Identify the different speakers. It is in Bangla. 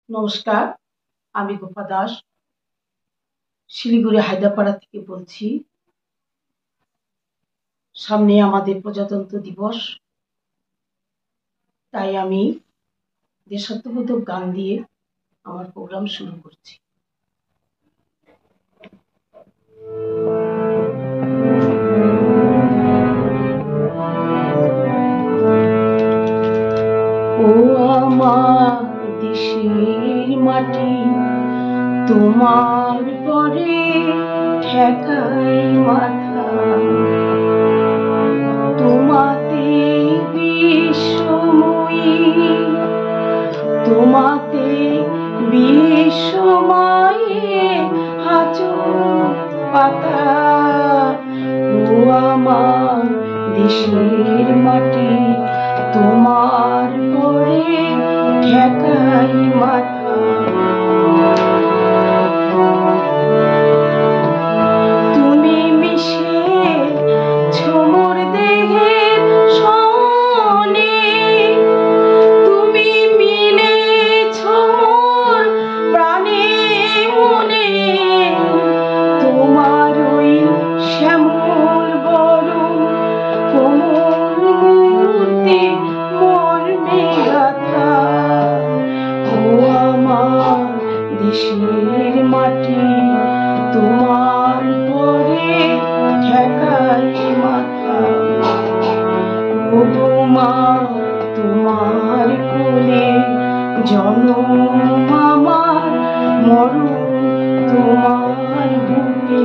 Speaker 1: নমস্কার, আমি গোপা দাস শিলিগুড়ি হায়দ্রাপাড়া থেকে বলছি। সামনে আমাদের প্রজাতন্ত্র দিবস, তাই আমি দেশাত্মবোধক গান দিয়ে আমার প্রোগ্রাম শুরু করছি। ও আমার দেশের মাটি, তোমার পরে ঠেকাই মাথা, তোমাতে বিশ্বময়ী, তোমাতে বিশ্বময়ে আঁচল পাতা। ও আমার দেশের মাটি, তোমার পরে ঠেকাই মাথা। তুমি মিশে ছোমর দেহের সনে, তুমি মিলেছ মোর প্রাণে মনে, তোমার ওই শ্যামল বরণ কোমল মূর্তি মর্মে গাথা। ও আমার দেশের মাটি, তোমার পরে ঠেকাই মাথা। ও মা, তোমার কোলে জনম আমার, মরণ তোমার বুকে।